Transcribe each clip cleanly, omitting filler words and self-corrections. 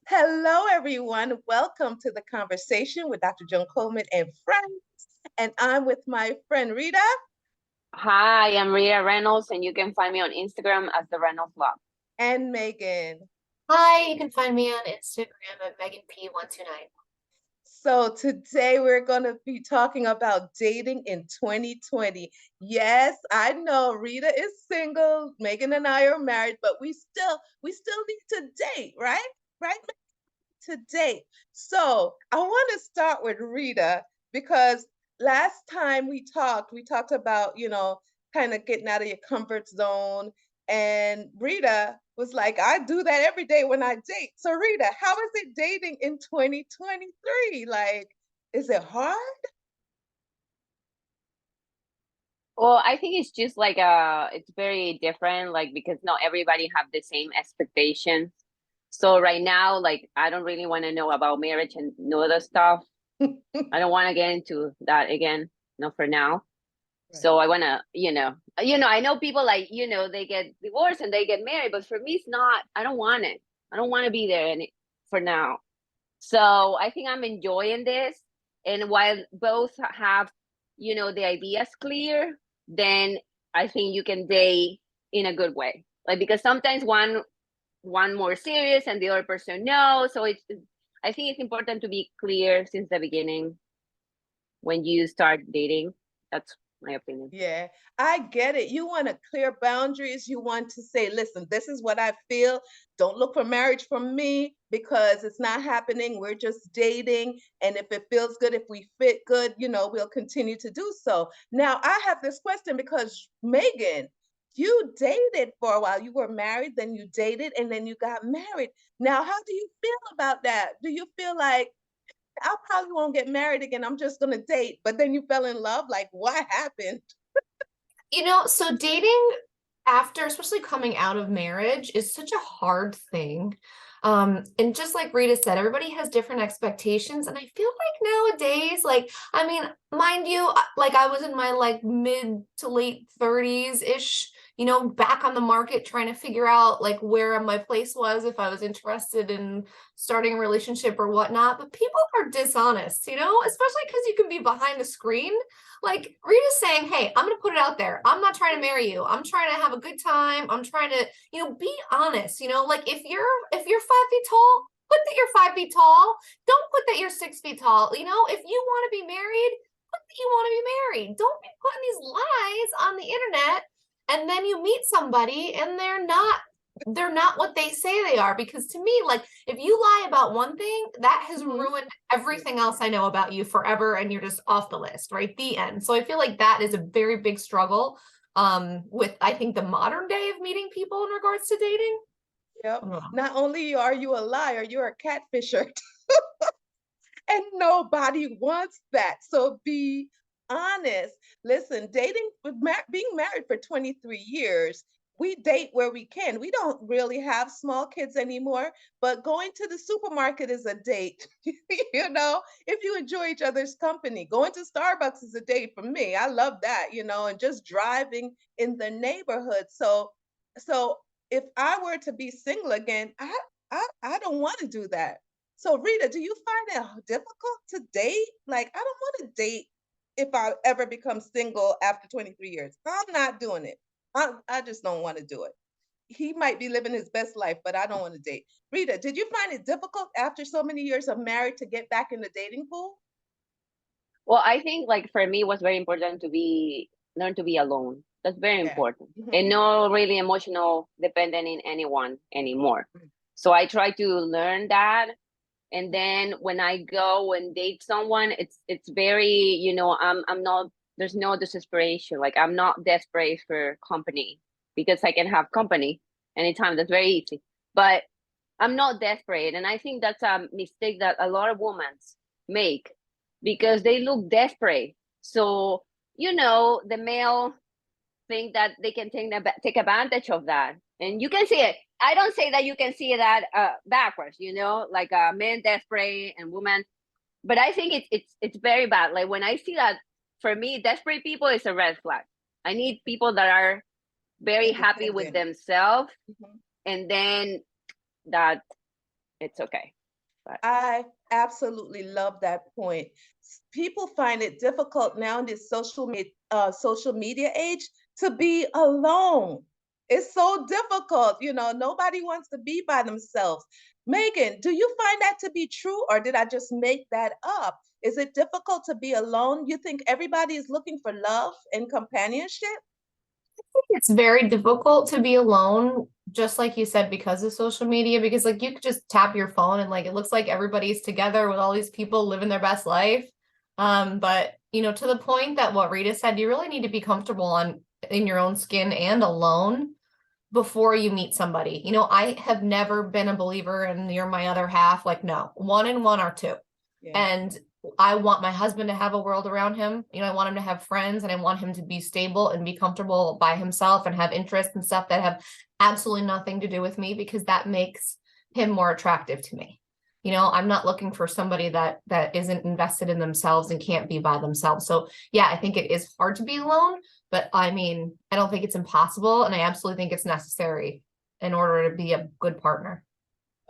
Hello, everyone. Welcome to the conversation with Dr. Joan Coleman and friends. And I'm with my friend Rita Hi, I'm Rita Reynolds, and you can find me on Instagram as the Reynolds Lab. and Megan. Hi, you can find me on Instagram at MeganP129. So today we're going to be talking about dating in 2020. Yes, I know Rita is single, Megan and I are married, but we still need to date, right? Right? To date. So I want to start with Rita because last time we talked about, kind of getting out of your comfort zone. And Rita was like, I do that every day when I date. So, Rita, how is it dating in 2023? Like, is it hard? Well, I think it's just like it's very different, like because not everybody have the same expectations. So right now, like I don't really want to know about marriage and no other stuff. I don't want to get into that again, not for now. Right. So I want to, I know people like, they get divorced and they get married, but for me, it's not. I don't want it. I don't want to be there for now. So I think I'm enjoying this. And while both have, the ideas clear, then I think you can date in a good way. Like because sometimes one more serious and the other person no. So I think it's important to be clear since the beginning when you start dating. That's my opinion. Yeah, I get it. You want to clear boundaries. You want to say, listen, this is what I feel. Don't look for marriage from me because it's not happening. We're just dating. And if it feels good, if we fit good, we'll continue to do so. Now, I have this question because Megan, you dated for a while. You were married, then you dated, and then you got married. Now, how do you feel about that? Do you feel like, I probably won't get married again. I'm just gonna date. But then you fell in love. Like, what happened? So dating after, especially coming out of marriage, is such a hard thing. And just like Rita said, everybody has different expectations. And I feel like nowadays, I mean, mind you, like I was in my like mid to late 30s-ish, back on the market trying to figure out like where my place was if I was interested in starting a relationship or whatnot. But people are dishonest, especially because you can be behind a screen. Like Rita's saying, hey, I'm going to put it out there. I'm not trying to marry you. I'm trying to have a good time. I'm trying to, be honest, like if you're 5 feet tall, put that you're 5 feet tall. Don't put that you're 6 feet tall. If you want to be married, put that you want to be married. Don't be putting these lies on the internet and then you meet somebody and they're not what they say they are. Because to me, like if you lie about one thing, that has Mhm. ruined everything else I know about you forever, and you're just off the list, right? The end. So I feel like that is a very big struggle with, I think, the modern day of meeting people in regards to dating. Yep. Mhm. Not only are you a liar, you're a catfisher. And nobody wants that. So be honest. Listen, being married for 23 years, we date where we can. We don't really have small kids anymore, but going to the supermarket is a date. If you enjoy each other's company, going to Starbucks is a date for me. I love that, and just driving in the neighborhood. So if I were to be single again, I don't want to do that. So Rita, do you find it difficult to date? Like, I don't want to date if I ever become single after 23 years. I'm not doing it. I just don't want to do it. He might be living his best life, but I don't want to date. Rita, did you find it difficult after so many years of marriage to get back in the dating pool? Well, I think like for me, it was very important to be learn to be alone. That's very Yeah. important, Mhm. and not really emotional dependent in anyone anymore. So I try to learn that, and then when I go and date someone, it's very I'm not there's no desperation. Like I'm not desperate for company because I can have company anytime. That's very easy, but I'm not desperate, and I think that's a mistake that a lot of women make because they look desperate. So the male think that they can take advantage of that, and you can see it. I don't say that you can see that backwards, like men desperate and women, but I think it's very bad. Like when I see that, for me, desperate people is a red flag. I need people that are very happy with Independent. themselves, Mhm. and then that it's okay. But I absolutely love that point. People find it difficult now in this social media age to be alone. It's so difficult, nobody wants to be by themselves. Megan, do you find that to be true, or did I just make that up? Is it difficult to be alone? You think everybody is looking for love and companionship? It's very difficult to be alone, just like you said, because of social media, because like you could just tap your phone and like it looks like everybody's together with all these people living their best life. But to the point that what Rita said, you really need to be comfortable in your own skin and alone before you meet somebody. I have never been a believer in you're my other half. Like, no, 1 and 1 are 2. Yeah. And I want my husband to have a world around him. I want him to have friends, and I want him to be stable and be comfortable by himself and have interests and stuff that have absolutely nothing to do with me, because that makes him more attractive to me. I'm not looking for somebody that isn't invested in themselves and can't be by themselves. So yeah, I think it is hard to be alone, but I don't think it's impossible, and I absolutely think it's necessary in order to be a good partner.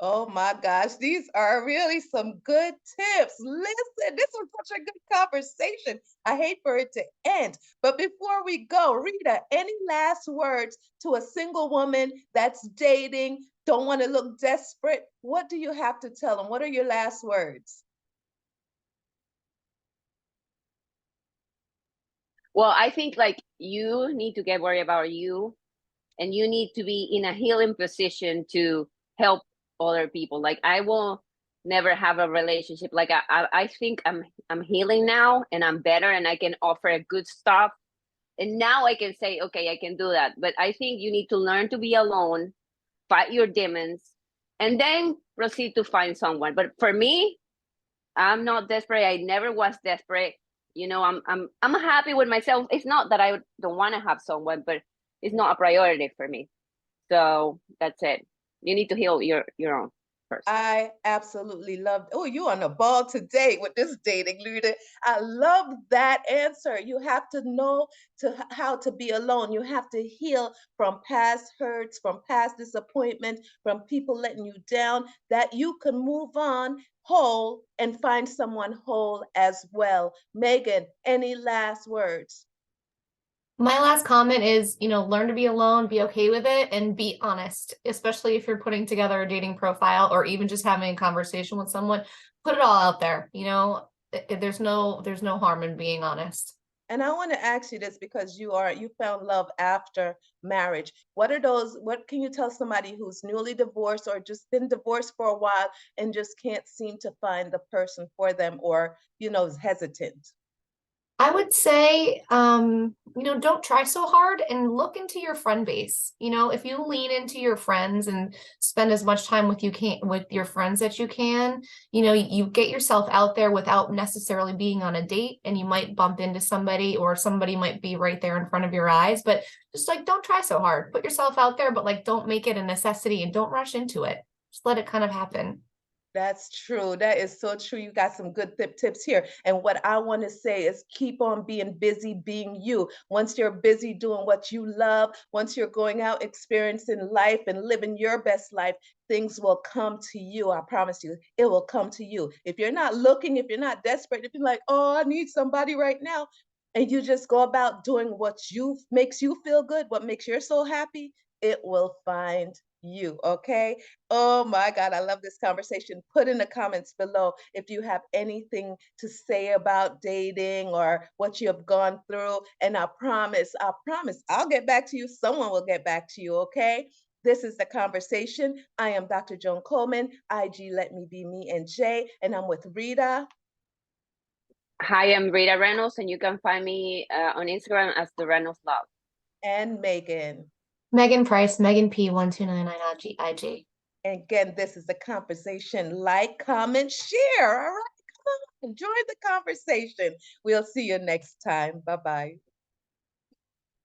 Oh my gosh, these are really some good tips. Listen, this was such a good conversation. I hate for it to end. But before we go, Rita, any last words to a single woman that's dating, don't want to look desperate? What do you have to tell them? What are your last words? well, I think like you need to get worried about you, and you need to be in a healing position to help other people. Like I will never have a relationship. Like I think I'm healing now, and I'm better, and I can offer a good stuff. And now I can say, okay, I can do that. But I think you need to learn to be alone, fight your demons, and then proceed to find someone. But for me, I'm not desperate. I never was desperate. I'm happy with myself. It's not that I don't want to have someone, but it's not a priority for me. So that's it. You need to heal your own first. I absolutely love. Oh, you on the ball today with this dating, Luda. I love that answer. You have to know how to be alone. You have to heal from past hurts, from past disappointment, from people letting you down, that you can move on whole and find someone whole as well. Megan, any last words? My last comment is, learn to be alone, be okay with it, and be honest, especially if you're putting together a dating profile or even just having a conversation with someone. Put it all out there. There's no harm in being honest. And I want to ask you this, because you found love after marriage. What can you tell somebody who's newly divorced or just been divorced for a while and just can't seem to find the person for them, or, is hesitant? I would say, don't try so hard and look into your friend base. If you lean into your friends and spend as much time with your friends that you can, you get yourself out there without necessarily being on a date, and you might bump into somebody, or somebody might be right there in front of your eyes. But just like, don't try so hard. Put yourself out there, but like, don't make it a necessity and don't rush into it. Just let it kind of happen. That's true. That is so true. You got some good tips here. And what I want to say is keep on being busy, being you. Once you're busy doing what you love, once you're going out experiencing life and living your best life, things will come to you. I promise you, it will come to you. If you're not looking, if you're not desperate, if you're like, oh, I need somebody right now, and you just go about doing what makes you feel good, what makes your soul happy, it will find you. Okay. Oh my God, I love this conversation. Put in the comments below if you have anything to say about dating or what you have gone through. And I promise, I'll get back to you. Someone will get back to you. Okay. This is The Conversation. I am Dr. Joan Coleman, IG Let Me Be Me and Jay, and I'm with Rita. Hi, I'm Rita Reynolds, and you can find me on Instagram as the Reynolds Love. And Megan. Megan Price, Megan P1299 IG. And again, this is The Conversation. Like, comment, share. All right, come on, join the conversation. We'll see you next time. Bye-bye.